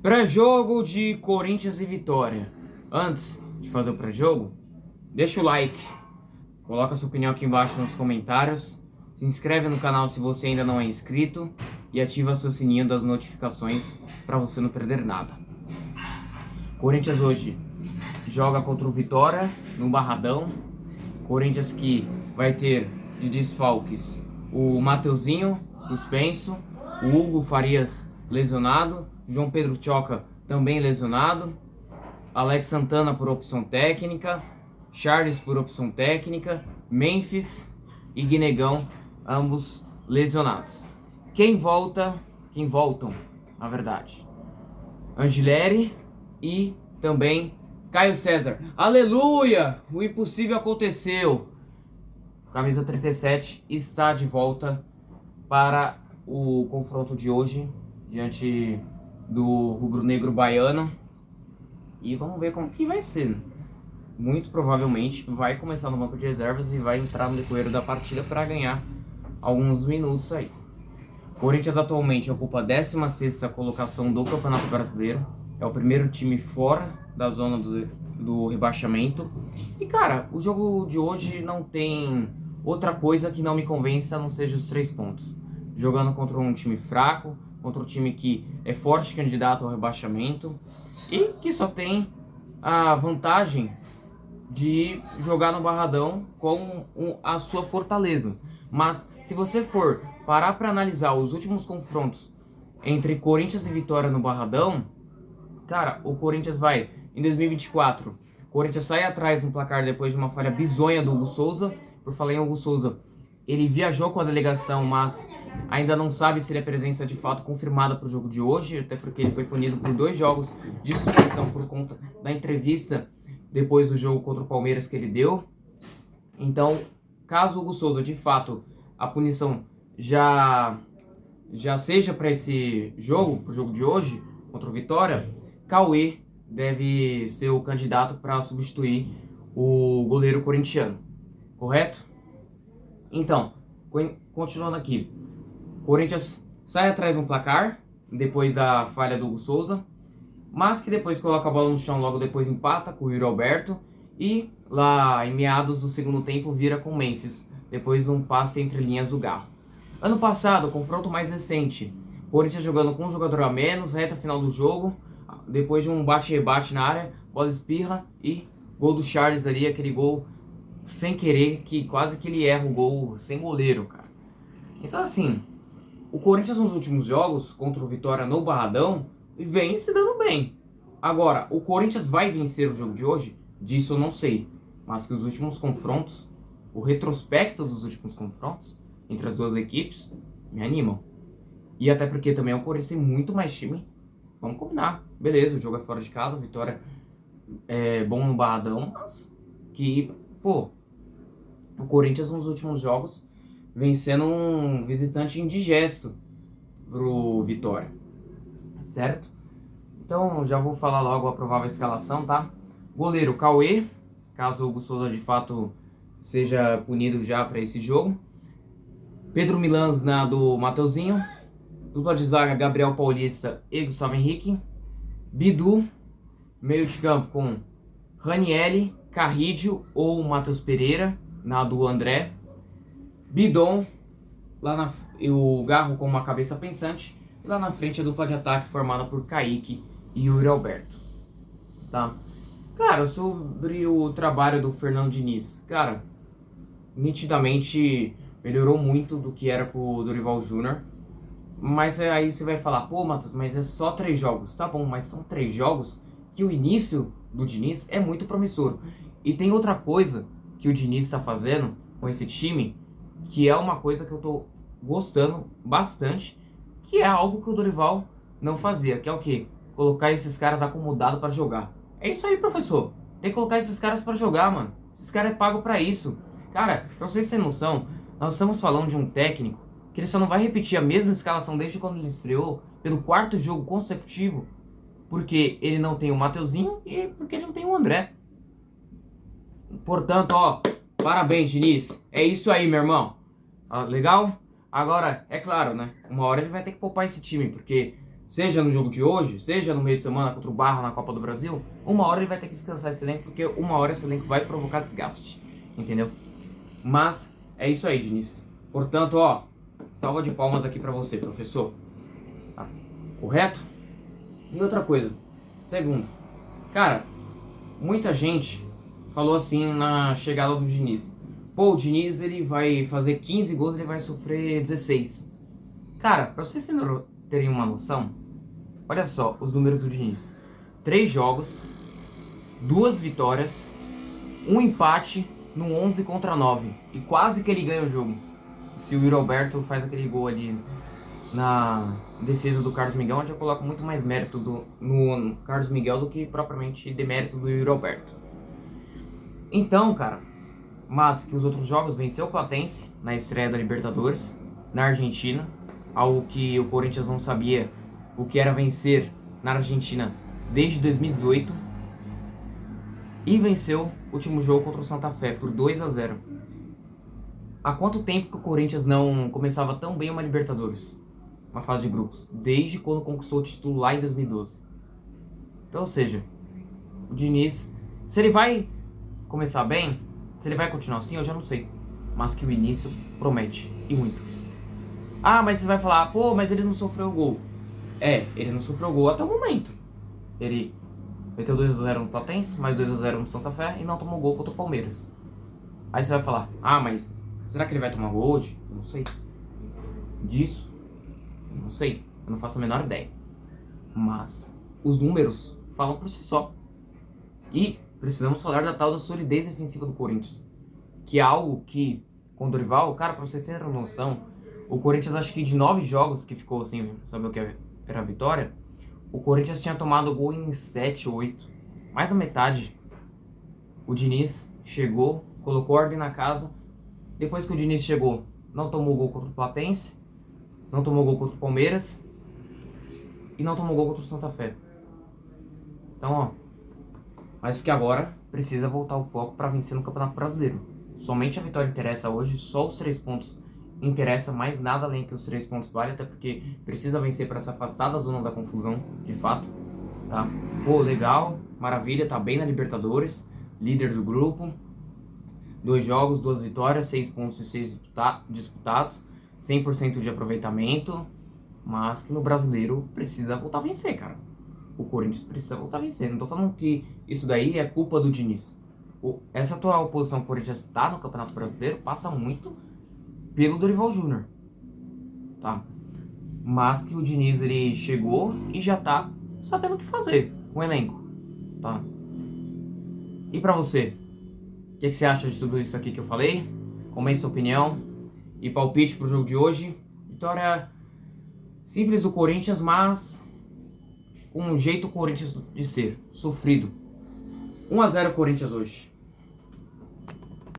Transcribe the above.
Pré-jogo de Corinthians e Vitória. Antes de fazer o pré-jogo, deixa o like, coloca sua opinião aqui embaixo nos comentários, se inscreve no canal se você ainda não é inscrito e ativa seu sininho das notificações para você não perder nada. Corinthians hoje joga contra o Vitória no Barradão. Corinthians que vai ter de desfalques o Mateuzinho, suspenso, o Hugo Farias lesionado, João Pedro Choca também lesionado, Alex Santana por opção técnica, Charles por opção técnica, Memphis e Guinegão, ambos lesionados. Quem voltam, na verdade, Angileri e também Caio César. Aleluia! O impossível aconteceu. Camisa 37 está de volta para o confronto de hoje diante do rubro-negro baiano. E vamos ver como que vai ser. Muito provavelmente vai começar no banco de reservas e vai entrar no decorrer da partida para ganhar alguns minutos aí. Corinthians atualmente ocupa a 16ª colocação do Campeonato Brasileiro. É o primeiro time fora da zona do rebaixamento. E cara, o jogo de hoje não tem outra coisa que não me convença a não seja os 3 pontos. Jogando contra um time fraco, contra um time que é forte candidato ao rebaixamento e que só tem a vantagem de jogar no Barradão com a sua fortaleza. Mas se você for parar para analisar os últimos confrontos entre Corinthians e Vitória no Barradão, cara, o Corinthians vai em 2024. O Corinthians sai atrás no placar depois de uma falha bizonha do Hugo Souza. Por falar em Hugo Souza, ele viajou com a delegação, mas ainda não sabe se ele é presença de fato confirmada para o jogo de hoje, até porque ele foi punido por 2 jogos de suspensão por conta da entrevista depois do jogo contra o Palmeiras que ele deu. Então, caso o Hugo Souza, de fato, a punição já seja para esse jogo, para o jogo de hoje, contra o Vitória, Cauê deve ser o candidato para substituir o goleiro corintiano, correto? Então, continuando aqui, Corinthians sai atrás no placar, depois da falha do Hugo Souza, mas que depois coloca a bola no chão, logo depois empata com o Yuri Alberto, e lá em meados do segundo tempo vira com o Memphis, depois de um passe entre linhas do Garro. Ano passado, confronto mais recente, Corinthians jogando com um jogador a menos, reta final do jogo, depois de um bate-rebate na área, bola espirra e gol do Charles ali, aquele gol sem querer, que quase que ele erra o gol sem goleiro, cara. Então assim, o Corinthians nos últimos jogos, contra o Vitória no Barradão, vem se dando bem. Agora, o Corinthians vai vencer o jogo de hoje? Disso eu não sei. Mas que os últimos confrontos, o retrospecto dos últimos confrontos entre as duas equipes, me animam. E até porque também o Corinthians tem muito mais time. Vamos combinar. Beleza, o jogo é fora de casa, a Vitória é bom no Barradão, mas que, pô, o Corinthians nos últimos jogos vem sendo um visitante indigesto pro Vitória, certo? Então já vou falar logo a provável escalação, tá? Goleiro Cauê, caso o Hugo Souza de fato seja punido já para esse jogo. Pedro Milans na do Mateuzinho. Dupla de zaga Gabriel Paulista e Gustavo Henrique. Bidu, meio de campo com Ranielli, Carrídio ou Matheus Pereira na do André. Bidon, e o Garro com uma cabeça pensante. E lá na frente a dupla de ataque formada por Kaique e Yuri Alberto. Tá? Cara, sobre o trabalho do Fernando Diniz. Cara, nitidamente melhorou muito do que era com o Dorival Júnior. Mas aí você vai falar, pô, Matheus, mas é só 3 jogos. Tá bom, mas são 3 jogos que o início do Diniz é muito promissor. E tem outra coisa que o Diniz está fazendo com esse time, que é uma coisa que eu tô gostando bastante, que é algo que o Dorival não fazia, que é o quê? Colocar esses caras acomodados para jogar. É isso aí, professor. Tem que colocar esses caras para jogar, mano. Esses caras é pago para isso. Cara, pra vocês terem noção, nós estamos falando de um técnico que ele só não vai repetir a mesma escalação desde quando ele estreou, pelo 4º jogo consecutivo, porque ele não tem o Mateuzinho e porque ele não tem o André. Portanto, ó, parabéns, Diniz. É isso aí, meu irmão. Legal? Agora, é claro, né? Uma hora ele vai ter que poupar esse time, porque seja no jogo de hoje, seja no meio de semana contra o Barra na Copa do Brasil, uma hora ele vai ter que descansar esse elenco, porque uma hora esse elenco vai provocar desgaste, entendeu? Mas é isso aí, Diniz. Portanto, ó, salva de palmas aqui pra você, professor. Tá? Correto? E outra coisa, segundo, cara, muita gente falou assim na chegada do Diniz: pô, o Diniz ele vai fazer 15 gols, ele vai sofrer 16. Cara, pra vocês terem uma noção, olha só os números do Diniz: 3 jogos, 2 vitórias, 1 empate no 11 contra 9. E quase que ele ganha o jogo. Se o Yuri Alberto faz aquele gol ali na defesa do Carlos Miguel, onde eu coloco muito mais mérito no Carlos Miguel do que propriamente demérito do Yuri Alberto. Então, cara, mas que os outros jogos venceu o Platense na estreia da Libertadores, na Argentina, algo que o Corinthians não sabia o que era vencer na Argentina desde 2018, e venceu o último jogo contra o Santa Fé por 2-0. Há quanto tempo que o Corinthians não começava tão bem uma Libertadores? Uma fase de grupos. Desde quando conquistou o título lá em 2012. Então, ou seja, o Diniz, se ele vai começar bem, se ele vai continuar assim, eu já não sei. Mas que o início promete, e muito. Ah, mas você vai falar, pô, mas ele não sofreu gol. É, ele não sofreu gol até o momento. Ele meteu 2-0 no Platense, mais 2-0 no Santa Fé e não tomou gol contra o Palmeiras. Aí você vai falar, ah, mas será que ele vai tomar gol hoje? Eu não sei. Disso, eu não sei. Eu não faço a menor ideia. Mas os números falam por si só. E precisamos falar da tal da solidez defensiva do Corinthians. Que é algo que, com o Dorival, cara, pra vocês terem noção, o Corinthians, acho que de 9 jogos que ficou sem saber o que era a vitória, o Corinthians tinha tomado gol em 7, 8. Mais da metade. O Diniz chegou, colocou ordem na casa. Depois que o Diniz chegou, não tomou gol contra o Platense, não tomou gol contra o Palmeiras e não tomou gol contra o Santa Fé. Então, ó, mas que agora precisa voltar o foco para vencer no Campeonato Brasileiro. Somente a vitória interessa hoje, só os 3 pontos interessa, mais nada além que os 3 pontos vale, até porque precisa vencer para se afastar da zona da confusão, de fato, tá? Pô, legal, maravilha, tá bem na Libertadores, líder do grupo, 2 jogos, 2 vitórias, 6 pontos e 6 disputados, 100% de aproveitamento, mas que no Brasileiro precisa voltar a vencer, cara. O Corinthians precisa voltar a vencer. Não tô falando que isso daí é culpa do Diniz. Essa atual posição que o Corinthians está no Campeonato Brasileiro passa muito pelo Dorival Júnior, tá? Mas que o Diniz, ele chegou e já tá sabendo o que fazer com o elenco, tá? E pra você, o que você acha de tudo isso aqui que eu falei? Comente sua opinião e palpite pro jogo de hoje. Vitória simples do Corinthians, mas com um jeito Corinthians de ser, sofrido. 1-0 Corinthians hoje.